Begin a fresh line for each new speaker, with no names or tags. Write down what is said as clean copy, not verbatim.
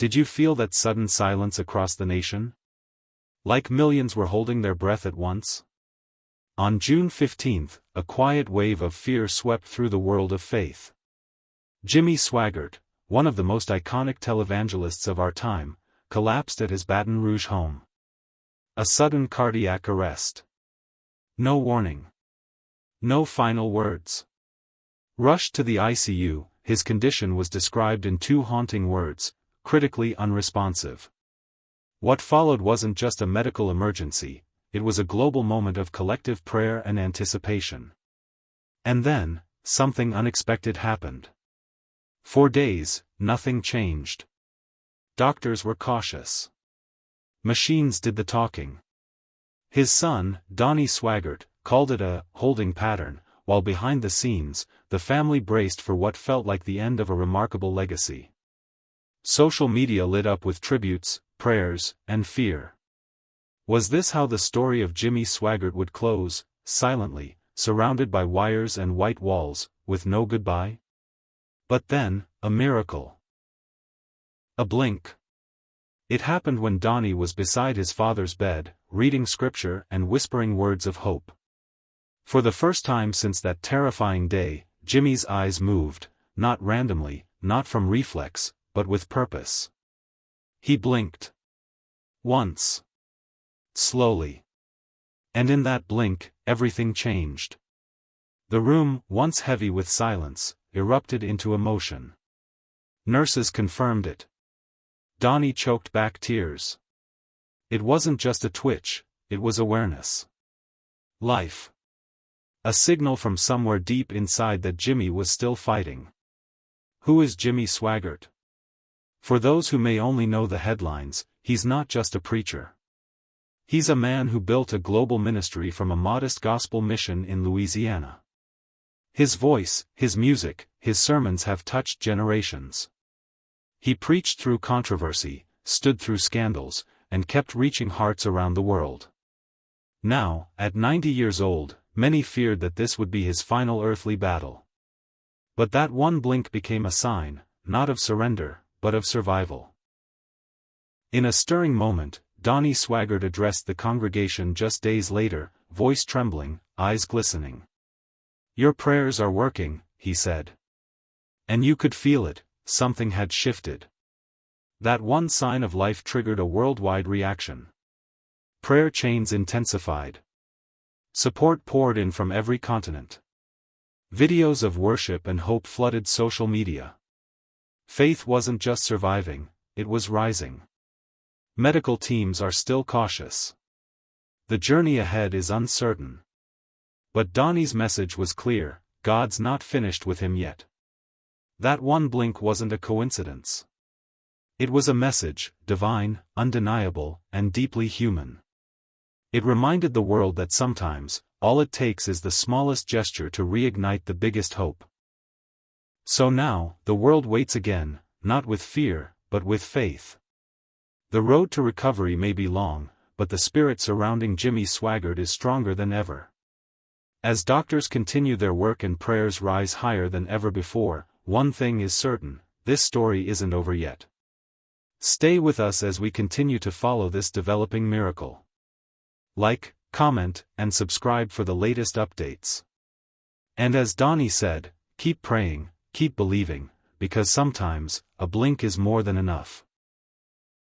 Did you feel that sudden silence across the nation? Like millions were holding their breath at once? On June 15, a quiet wave of fear swept through the world of faith. Jimmy Swaggart, one of the most iconic televangelists of our time, collapsed at his Baton Rouge home. A sudden cardiac arrest. No warning. No final words. Rushed to the ICU, his condition was described in two haunting words: critically unresponsive. What followed wasn't just a medical emergency, it was a global moment of collective prayer and anticipation. And then, something unexpected happened. For days, nothing changed. Doctors were cautious. Machines did the talking. His son, Donnie Swaggart, called it a holding pattern, while behind the scenes, the family braced for what felt like the end of a remarkable legacy. Social media lit up with tributes, prayers, and fear. Was this how the story of Jimmy Swaggart would close, silently, surrounded by wires and white walls, with no goodbye? But then, a miracle. A blink. It happened when Donnie was beside his father's bed, reading scripture and whispering words of hope. For the first time since that terrifying day, Jimmy's eyes moved, not randomly, not from reflex, but with purpose. He blinked. Once. Slowly. And in that blink, everything changed. The room, once heavy with silence, erupted into emotion. Nurses confirmed it. Donnie choked back tears. It wasn't just a twitch, it was awareness. Life. A signal from somewhere deep inside that Jimmy was still fighting. Who is Jimmy Swaggart? For those who may only know the headlines, he's not just a preacher. He's a man who built a global ministry from a modest gospel mission in Louisiana. His voice, his music, his sermons have touched generations. He preached through controversy, stood through scandals, and kept reaching hearts around the world. Now, at 90 years old, many feared that this would be his final earthly battle. But that one blink became a sign, not of surrender, but of survival. In a stirring moment, Donnie Swaggart addressed the congregation just days later, voice trembling, eyes glistening. "Your prayers are working," he said. And you could feel it, something had shifted. That one sign of life triggered a worldwide reaction. Prayer chains intensified. Support poured in from every continent. Videos of worship and hope flooded social media. Faith wasn't just surviving, it was rising. Medical teams are still cautious. The journey ahead is uncertain. But Donnie's message was clear: God's not finished with him yet. That one blink wasn't a coincidence. It was a message, divine, undeniable, and deeply human. It reminded the world that sometimes, all it takes is the smallest gesture to reignite the biggest hope. So now, the world waits again, not with fear, but with faith. The road to recovery may be long, but the spirit surrounding Jimmy Swaggart is stronger than ever. As doctors continue their work and prayers rise higher than ever before, one thing is certain: this story isn't over yet. Stay with us as we continue to follow this developing miracle. Like, comment, and subscribe for the latest updates. And as Donnie said, keep praying, keep believing, because sometimes, a blink is more than enough.